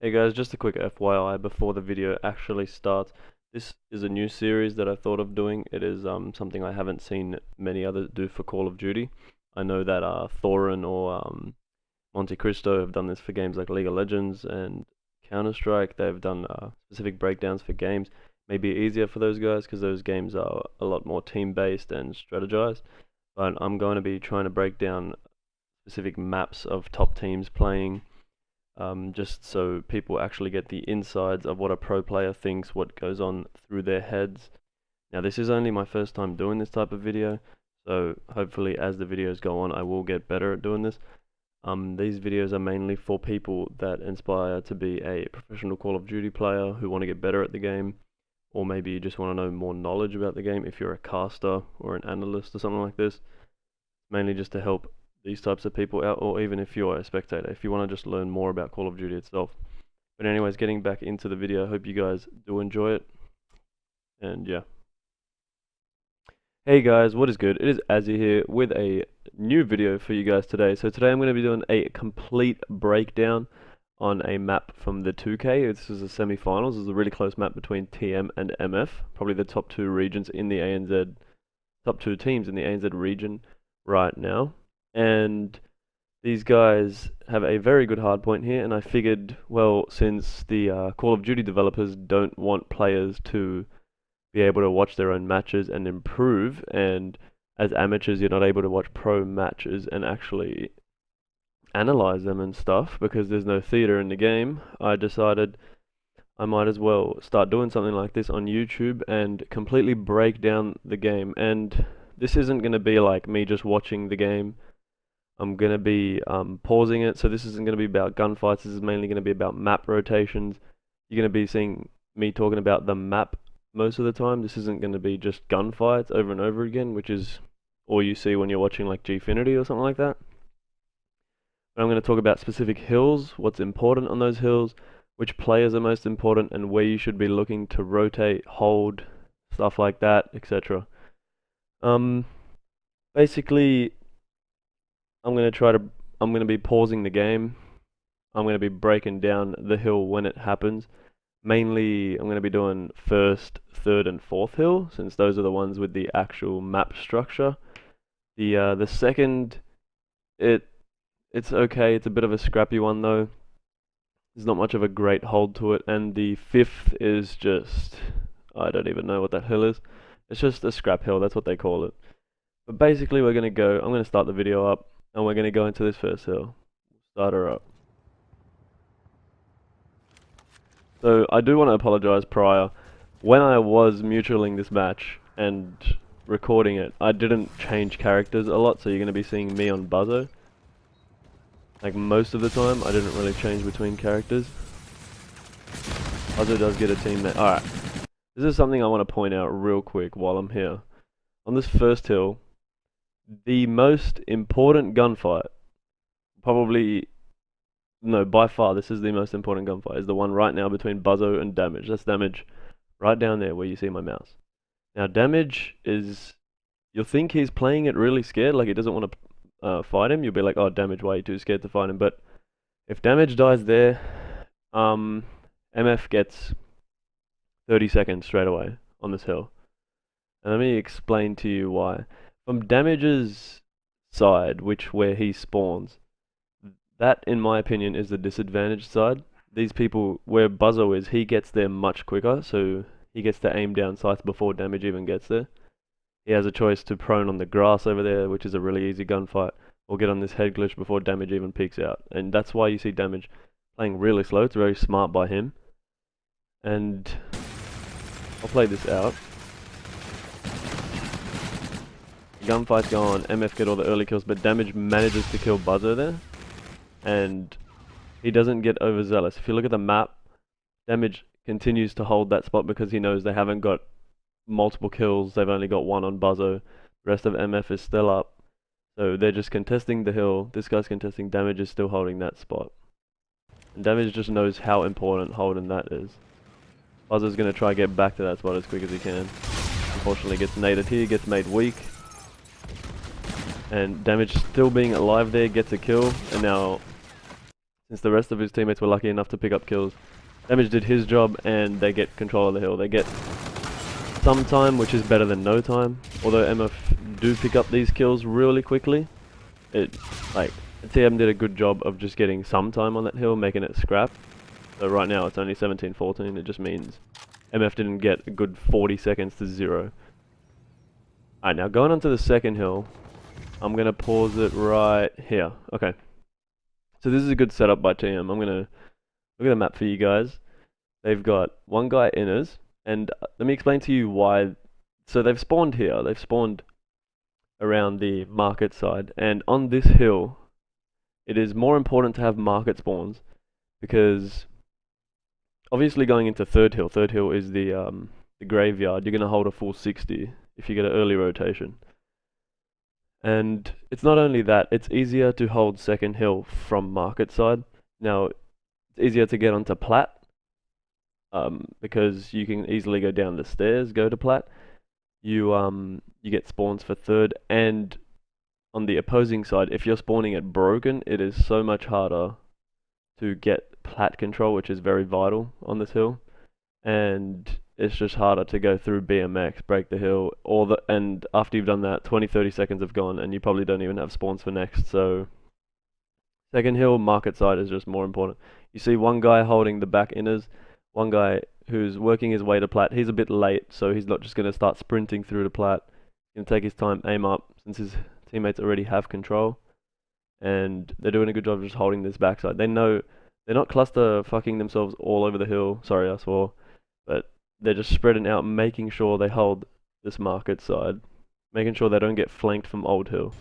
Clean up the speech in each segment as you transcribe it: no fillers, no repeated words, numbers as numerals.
Hey guys, just a quick FYI before the video actually starts. This is a new series that I thought of doing. It is something I haven't seen many others do for Call of Duty. I know that Thorin or Monte Cristo have done this for games like League of Legends and Counter-Strike. They've done specific breakdowns for games. Maybe easier for those guys because those games are a lot more team-based and strategized. But I'm going to be trying to break down specific maps of top teams playing. Just so people actually get the insides of what a pro player thinks, what goes on through their heads. Now this is only my first time doing this type of video, so hopefully as the videos go on I will get better at doing this. These videos are mainly for people that aspire to be a professional Call of Duty player who want to get better at the game, or maybe you just want to know more knowledge about the game if you're a caster or an analyst or something like this. Mainly just to help these types of people out, or even if you're a spectator, if you want to just learn more about Call of Duty itself. But anyways, getting back into the video, I hope you guys do enjoy it, and yeah. Hey guys, what is good? It is Azzy here with a new video for you guys today. So today I'm going to be doing a complete breakdown on a map from the 2K. This is the semi-finals. This is a really close map between TM and MF, probably the top two regions in the ANZ, top two teams in the ANZ region right now. And these guys have a very good hardpoint here, and I figured, well, since the Call of Duty developers don't want players to be able to watch their own matches and improve, and as amateurs you're not able to watch pro matches and actually analyze them and stuff because there's no theater in the game, I decided I might as well start doing something like this on YouTube and completely break down the game. And this isn't going to be like me just watching the game. I'm going to be pausing it, so this isn't going to be about gunfights. This is mainly going to be about map rotations. You're going to be seeing me talking about the map most of the time. This isn't going to be just gunfights over and over again, which is all you see when you're watching like Gfinity or something like that. But I'm going to talk about specific hills, what's important on those hills, which players are most important, and where you should be looking to rotate, hold, stuff like that, etc. Basically, I'm going to be pausing the game. I'm going to be breaking down the hill when it happens. Mainly, I'm going to be doing first, third, and fourth hill, since those are the ones with the actual map structure. The second, it's okay. It's a bit of a scrappy one though. There's not much of a great hold to it. And the fifth is just, I don't even know what that hill is. It's just a scrap hill. That's what they call it. But basically, I'm going to start the video up, and we're going to go into this first hill. Start her up. So I do want to apologize prior. When I was mutualing this match and recording it, I didn't change characters a lot, so you're going to be seeing me on Buzzo. Like most of the time, I didn't really change between characters. Buzzo does get a teammate. Alright, this is something I want to point out real quick while I'm here. On this first hill, the most important gunfight, probably, no, by far this is the most important gunfight, is the one right now between Buzzo and Damage. That's Damage right down there where you see my mouse. Now Damage is, you'll think he's playing it really scared, like he doesn't want to fight him. You'll be like, oh, Damage, why are you too scared to fight him? But if Damage dies there, MF gets 30 seconds straight away on this hill. And let me explain to you why. From Damage's side, where he spawns, that, in my opinion, is the disadvantaged side. These people, where Buzzo is, he gets there much quicker, so he gets to aim down sights before Damage even gets there. He has a choice to prone on the grass over there, which is a really easy gunfight, or get on this head glitch before Damage even peeks out. And that's why you see Damage playing really slow. It's very smart by him. And I'll play this out. Gunfight's go on, MF get all the early kills, but Damage manages to kill Buzzo there. And he doesn't get overzealous. If you look at the map, Damage continues to hold that spot because he knows they haven't got multiple kills. They've only got one on Buzzo. The rest of MF is still up. So they're just contesting the hill. This guy's contesting. Damage is still holding that spot. And Damage just knows how important holding that is. Buzzo's going to try to get back to that spot as quick as he can. Unfortunately gets naded here, gets made weak. And Damage still being alive there, gets a kill. And now since the rest of his teammates were lucky enough to pick up kills. Damage did his job, and they get control of the hill. They get some time, which is better than no time. Although MF do pick up these kills really quickly, TM did a good job of just getting some time on that hill, making it scrap. So right now it's only 17-14. It just means MF didn't get a good 40 seconds to 0. Alright, now going on to the second hill, I'm going to pause it right here. Okay. So this is a good setup by TM. I'm going to look at the map for you guys. They've got one guy inners, and let me explain to you why. So they've spawned here. They've spawned around the market side, and on this hill, it is more important to have market spawns, because obviously going into third hill is the graveyard. You're going to hold a full 60 if you get an early rotation. And it's not only that, it's easier to hold second hill from market side. Now, it's easier to get onto plat, because you can easily go down the stairs, go to plat. You get spawns for third, and on the opposing side, if you're spawning at broken, it is so much harder to get plat control, which is very vital on this hill. And it's just harder to go through BMX, break the hill, and after you've done that, 20-30 seconds have gone, and you probably don't even have spawns for next. So second hill, market side is just more important. You see one guy holding the back inners, one guy who's working his way to plat. He's a bit late, so he's not just going to start sprinting through to plat. He's going to take his time, aim up, since his teammates already have control, and they're doing a good job of just holding this backside. They know they're not cluster fucking themselves all over the hill. Sorry, I swore. But they're just spreading out, making sure they hold this market side, making sure they don't get flanked from old hill.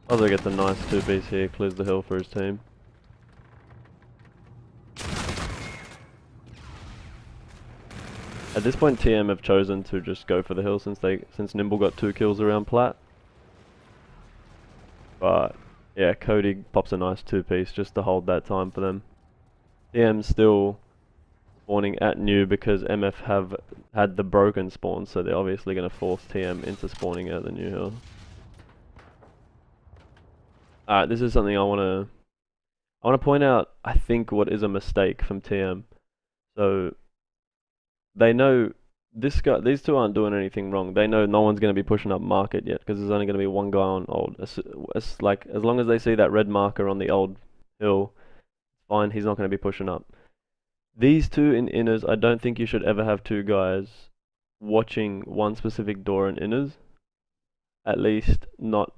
Other gets a nice 2-piece here, clears the hill for his team. At this point, TM have chosen to just go for the hill since Nimble got 2 kills around plat. But yeah, Cody pops a nice 2-piece just to hold that time for them. TM's still spawning at new because MF have had the broken spawn, so they're obviously going to force TM into spawning at the new hill. Alright, this is something I want to point out, I think, what is a mistake from TM. So they know these two aren't doing anything wrong. They know no one's going to be pushing up market yet, because there's only going to be one guy on old. As long as they see that red marker on the old hill, fine, he's not going to be pushing up. These two in inners, I don't think you should ever have 2 guys watching one specific door in inners. At least not.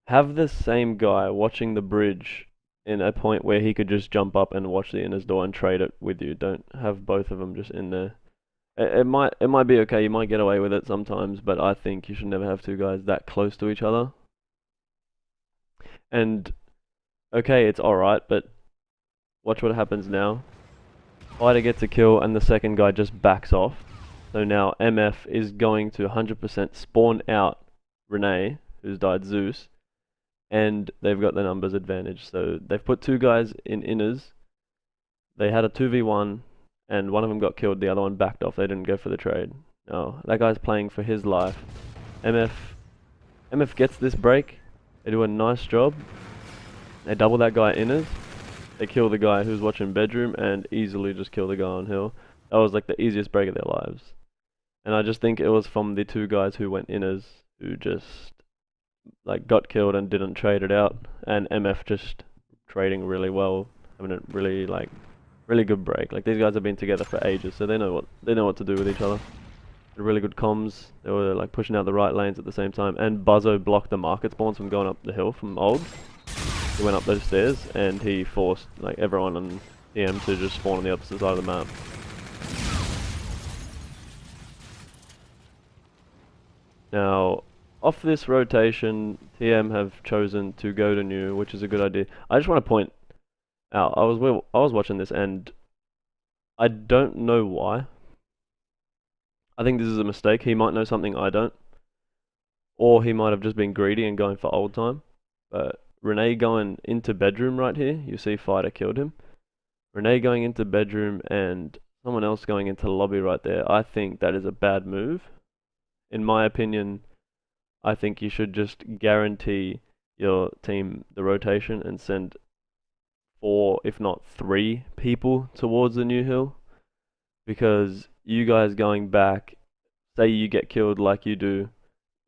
Have the same guy watching the bridge in a point where he could just jump up and watch the inners door and trade it with you. Don't have both of them just in there. It might be okay, you might get away with it sometimes, but I think you should never have 2 guys that close to each other. And okay, it's alright, but watch what happens now. Fighter gets a kill and the second guy just backs off. So now MF is going to 100% spawn out Renee, who's died Zeus, and they've got the numbers advantage. So they've put 2 guys in inners. They had a 2v1, and one of them got killed, the other one backed off. They didn't go for the trade. No, that guy's playing for his life. MF gets this break. They do a nice job. They double that guy inners. They kill the guy who's watching bedroom and easily just kill the guy on hill. That was like the easiest break of their lives. And I just think it was from the 2 guys who went inners who just got killed and didn't trade it out, and MF just trading really well, having a really good break. These guys have been together for ages, so they know what to do with each other. Really good comms. They were pushing out the right lanes at the same time, and Buzzo blocked the market spawns from going up the hill from old. He went up those stairs and he forced everyone on TM to just spawn on the opposite side of the map. Now, off this rotation, TM have chosen to go to new, which is a good idea. I just want to point out, I was watching this and I don't know why. I think this is a mistake. He might know something I don't. Or he might have just been greedy and going for old time. But Renee going into bedroom right here, you see Fighter killed him. Renee going into bedroom and someone else going into lobby right there, I think that is a bad move. In my opinion, I think you should just guarantee your team the rotation and send 4, if not 3 people towards the new hill. Because you guys going back, say you get killed like you do,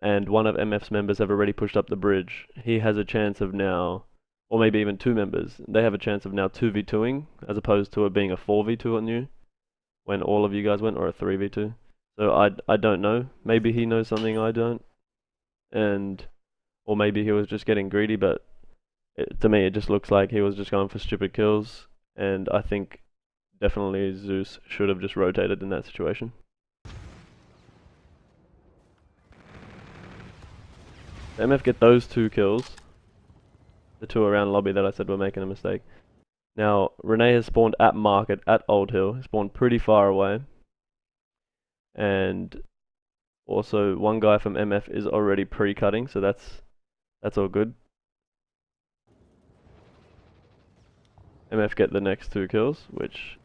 and one of MF's members have already pushed up the bridge, he has a chance of now, or maybe even 2 members, they have a chance of now 2v2ing, as opposed to it being a 4v2 on you, when all of you guys went, or a 3v2. So I don't know, maybe he knows something I don't, or maybe he was just getting greedy, but to me it just looks like he was just going for stupid kills, and I think definitely Zeus should have just rotated in that situation. MF get those 2 kills, the 2 around lobby that I said were making a mistake. Now, Renee has spawned at market, at Old Hill, he spawned pretty far away. And also, one guy from MF is already pre-cutting, so that's all good. MF get the next 2 kills, which,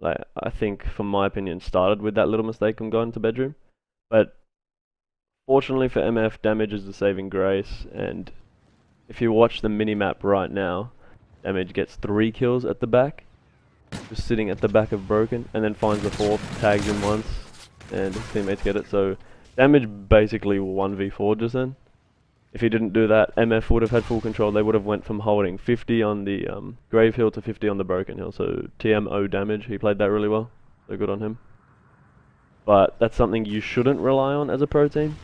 I think, from my opinion, started with that little mistake from going to bedroom. But fortunately for MF, damage is the saving grace, and if you watch the minimap right now, damage gets 3 kills at the back, just sitting at the back of broken, and then finds the 4th, tags him once, and his teammates get it. So damage basically 1v4 just then. If he didn't do that, MF would have had full control. They would have went from holding 50 on the Grave Hill to 50 on the Broken Hill. So TMO damage, he played that really well. So good on him. But that's something you shouldn't rely on as a pro team.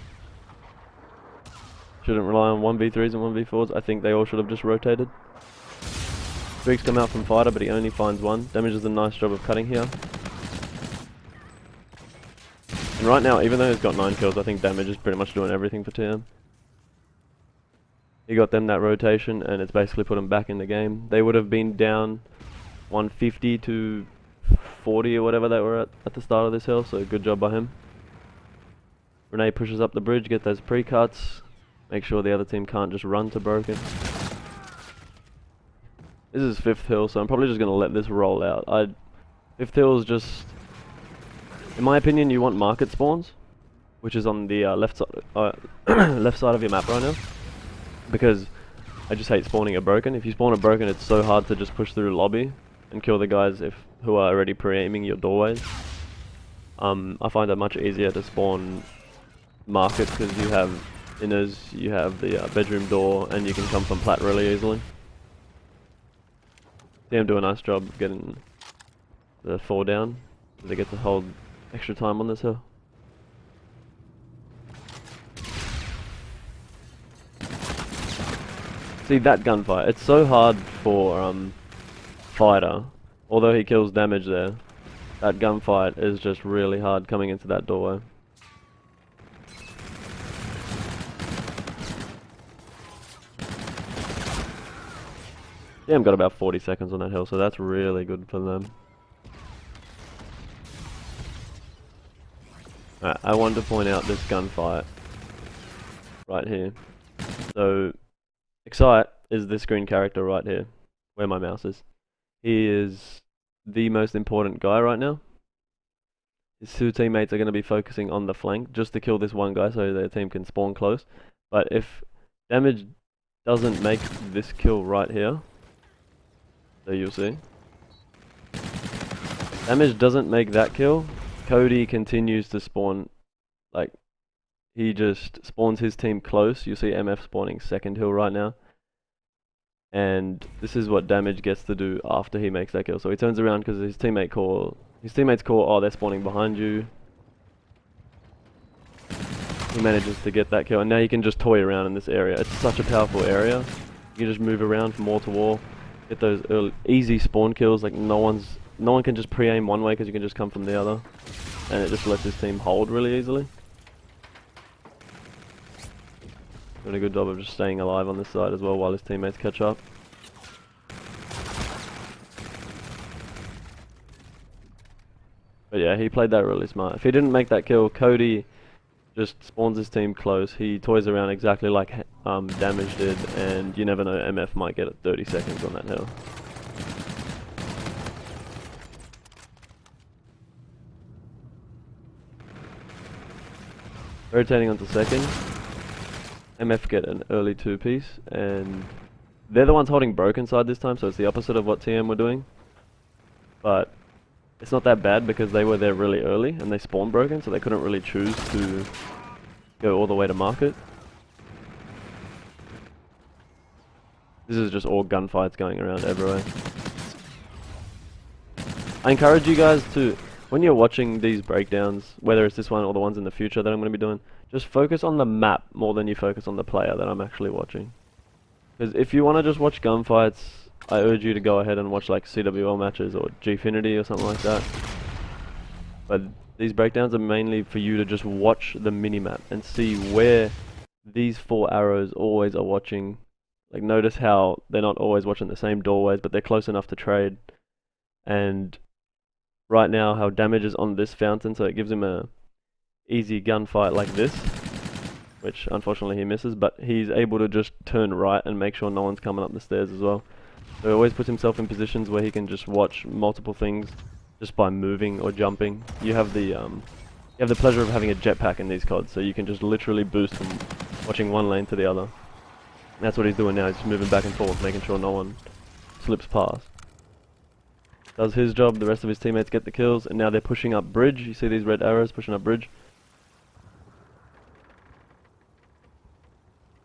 Shouldn't rely on 1v3s and 1v4s. I think they all should have just rotated. Streaks come out from Fighter, but he only finds 1. Damage does a nice job of cutting here. And right now, even though he's got 9 kills, I think Damage is pretty much doing everything for TM. He got them that rotation, and it's basically put them back in the game. They would have been down 150 to 40 or whatever they were at the start of this hill, so good job by him. Renee pushes up the bridge, get those pre-cuts. Make sure the other team can't just run to broken. This is 5th hill, so I'm probably just going to let this roll out. 5th hill is just, in my opinion, you want market spawns, which is on the left side of your map right now. Because I just hate spawning a broken. If you spawn a broken, it's so hard to just push through lobby and kill the guys who are already pre-aiming your doorways. I find it much easier to spawn market because you have inners, you have the bedroom door, and you can come from plat really easily. TM do a nice job getting the 4 down, so they get to hold extra time on this hill. See that gunfight, it's so hard for Fighter, although he kills damage there. That gunfight is just really hard coming into that doorway. Yeah, I've got about 40 seconds on that hill, so that's really good for them. Alright, I wanted to point out this gunfight right here. So, Excite is this green character right here, where my mouse is. He is the most important guy right now. His 2 teammates are going to be focusing on the flank just to kill this one guy so their team can spawn close. But if Damage doesn't make this kill right here, so you'll see. Damage doesn't make that kill, Cody continues to spawn, like, he just spawns his team close. You see MF spawning 2nd hill right now. And this is what Damage gets to do after he makes that kill. So he turns around because his teammates call, oh, they're spawning behind you. He manages to get that kill, and now you can just toy around in this area. It's such a powerful area. You can just move around from wall to wall, get those easy spawn kills. Like no one can just pre-aim one way because you can just come from the other, and it just lets his team hold really easily. Doing a good job of just staying alive on this side as well while his teammates catch up. But yeah, he played that really smart. If he didn't make that kill, Cody just spawns his team close. He toys around exactly like Damage did, and you never know, MF might get it 30 seconds on that hill. Rotating onto second, MF get an early 2-piece, and they're the ones holding broken side this time, so it's the opposite of what TM were doing. But it's not that bad because they were there really early and they spawned broken, so they couldn't really choose to go all the way to market. This is just all gunfights going around everywhere. I encourage you guys to, when you're watching these breakdowns, whether it's this one or the ones in the future that I'm going to be doing, just focus on the map more than you focus on the player that I'm actually watching. Because if you want to just watch gunfights, I urge you to go ahead and watch like CWL matches or Gfinity or something like that. But these breakdowns are mainly for you to just watch the minimap and see where these 4 arrows always are watching. Like, notice how they're not always watching the same doorways, but they're close enough to trade. And right now, how Damage is on this fountain, so it gives him a easy gunfight like this, which unfortunately he misses, but he's able to just turn right and make sure no one's coming up the stairs as well. So he always puts himself in positions where he can just watch multiple things just by moving or jumping. You have the pleasure of having a jetpack in these CODs, so you can just literally boost from watching one lane to the other. And that's what he's doing now, he's just moving back and forth, making sure no one slips past. Does his job, the rest of his teammates get the kills, and now they're pushing up bridge. You see these red arrows pushing up bridge?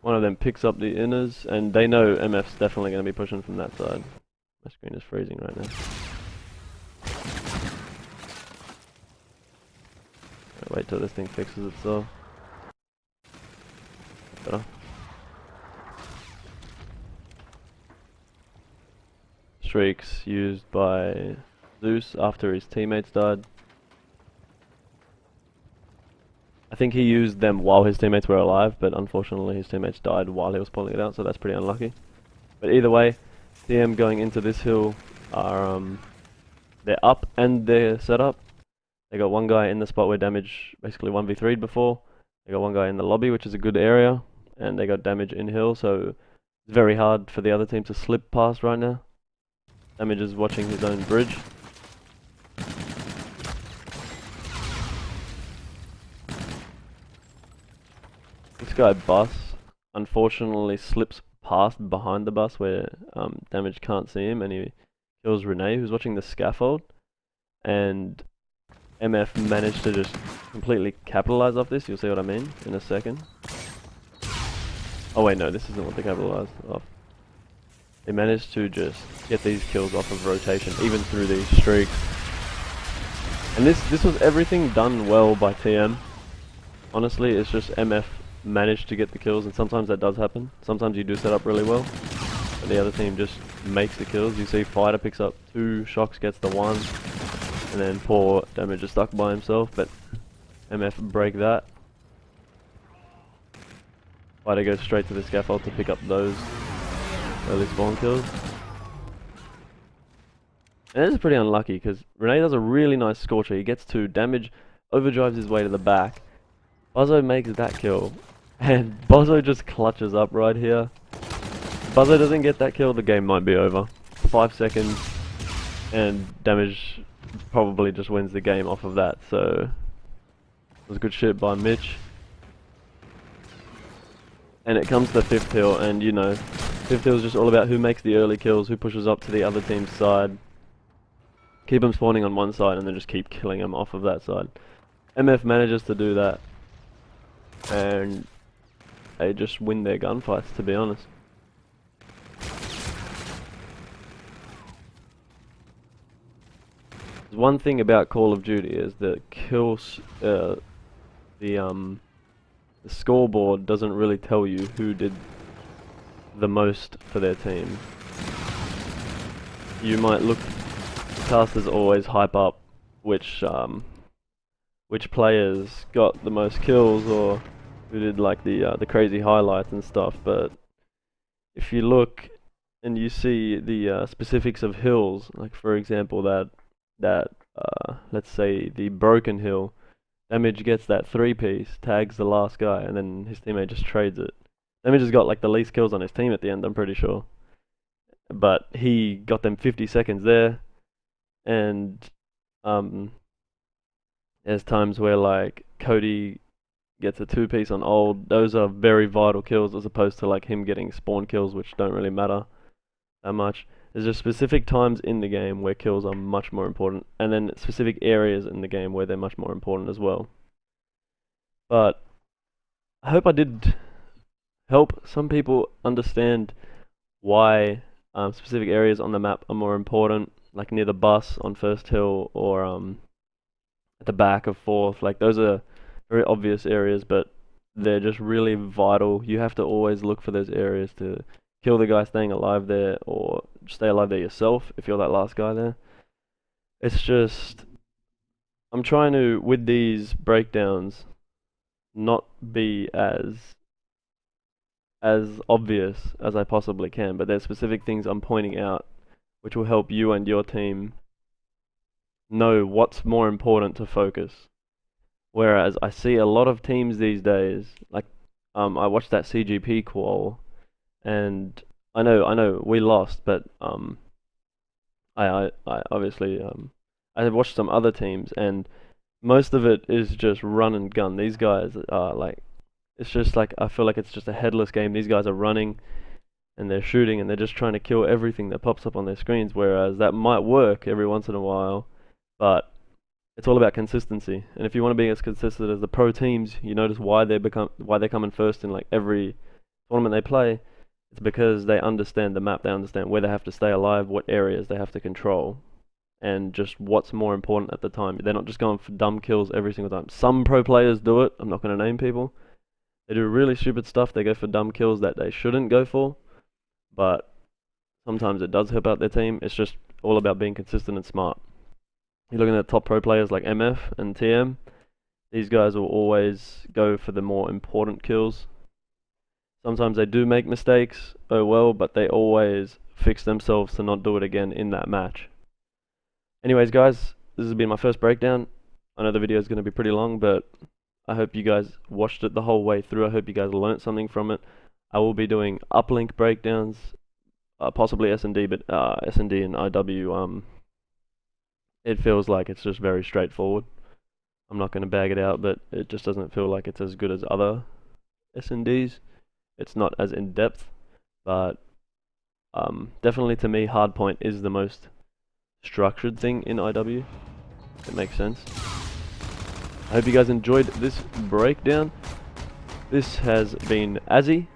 One of them picks up the inners, and they know MF's definitely going to be pushing from that side. My screen is freezing right now. Wait till this thing fixes itself. Better. Streaks used by Zeus after his teammates died. I think he used them while his teammates were alive, but unfortunately his teammates died while he was pulling it out, so that's pretty unlucky. But either way, TM going into this hill are they're up and they're set up. They got one guy in the spot where Damage basically 1v3'd before. They got one guy in the lobby, which is a good area, and they got Damage in hill, so it's very hard for the other team to slip past right now. Damage is watching his own bridge. This guy Bus unfortunately slips past behind the bus where Damage can't see him, and he kills Renee, who's watching the scaffold. And MF managed to just completely capitalize off this. You'll see what I mean in a second. Oh wait, no, this isn't what they capitalized off. They managed to just get these kills off of rotation, even through these streaks. And this was everything done well by TM. Honestly, it's just MF managed to get the kills, and sometimes that does happen. Sometimes you do set up really well, but the other team just makes the kills. You see Fighter picks up 2, Shocks gets the 1, and then poor Damage is stuck by himself, but MF break that. Fighter goes straight to the scaffold to pick up those early spawn kills. And this is pretty unlucky because Renee does a really nice Scorcher. He gets 2, Damage overdrives his way to the back. Buzzo makes that kill, and Buzzo just clutches up right here. If Buzzo doesn't get that kill, the game might be over. 5 seconds, and Damage probably just wins the game off of that, so it was good shit by Mitch. And it comes to 5th hill, and you know, 5th hill is just all about who makes the early kills, who pushes up to the other team's side. Keep them spawning on one side and then just keep killing them off of that side. MF manages to do that, and they just win their gunfights, to be honest. One thing about Call of Duty is that the scoreboard doesn't really tell you who did the most for their team. You might look, casters always hype up which players got the most kills or who did like the crazy highlights and stuff, but if you look and you see the specifics of hills, like for example that let's say the Broken Hill. Damage gets that 3-piece, tags the last guy, and then his teammate just trades it. Damage has got like the least kills on his team at the end, I'm pretty sure. But he got them 50 seconds there, and there's times where like Cody gets a 2-piece on old. Those are very vital kills as opposed to like him getting spawn kills, which don't really matter that much. There's just specific times in the game where kills are much more important, and then specific areas in the game where they're much more important as well. But I hope I did help some people understand why specific areas on the map are more important, like near the bus on First Hill or at the back of Fourth. Like those are very obvious areas, but they're just really vital. You have to always look for those areas to kill the guy staying alive there, or stay alive there yourself if you're that last guy there. It's just, I'm trying to, with these breakdowns, not be as obvious as I possibly can, but there's specific things I'm pointing out which will help you and your team know what's more important to focus. Whereas I see a lot of teams these days, like I watched that CGP qual, and I know we lost, but I obviously I have watched some other teams, and most of it is just run and gun. These guys are like, it's just like, I feel like it's just a headless game. These guys are running and they're shooting and they're just trying to kill everything that pops up on their screens, whereas that might work every once in a while, but it's all about consistency. And if you want to be as consistent as the pro teams, you notice why they're coming first in like every tournament they play. It's because they understand the map, they understand where they have to stay alive, what areas they have to control, and just what's more important at the time. They're not just going for dumb kills every single time. Some pro players do it, I'm not going to name people. They do really stupid stuff, they go for dumb kills that they shouldn't go for, but sometimes it does help out their team. It's just all about being consistent and smart. You're looking at top pro players like MF and TM, these guys will always go for the more important kills. Sometimes they do make mistakes, oh well, but they always fix themselves to not do it again in that match. Anyways guys, this has been my first breakdown. I know the video is going to be pretty long, but I hope you guys watched it the whole way through. I hope you guys learnt something from it. I will be doing uplink breakdowns, possibly S&D, but S&D and IW, it feels like it's just very straightforward. I'm not going to bag it out, but it just doesn't feel like it's as good as other S&Ds. It's not as in-depth, but definitely to me, Hardpoint is the most structured thing in IW. It makes sense. I hope you guys enjoyed this breakdown. This has been Azzi.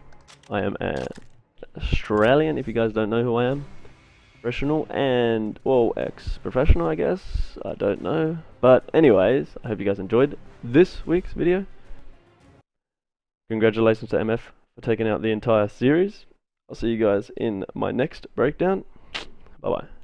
I am an Australian, if you guys don't know who I am. Professional and, well, ex-professional, I guess. I don't know. But anyways, I hope you guys enjoyed this week's video. Congratulations to MF for taking out the entire series. I'll see you guys in my next breakdown. Bye bye.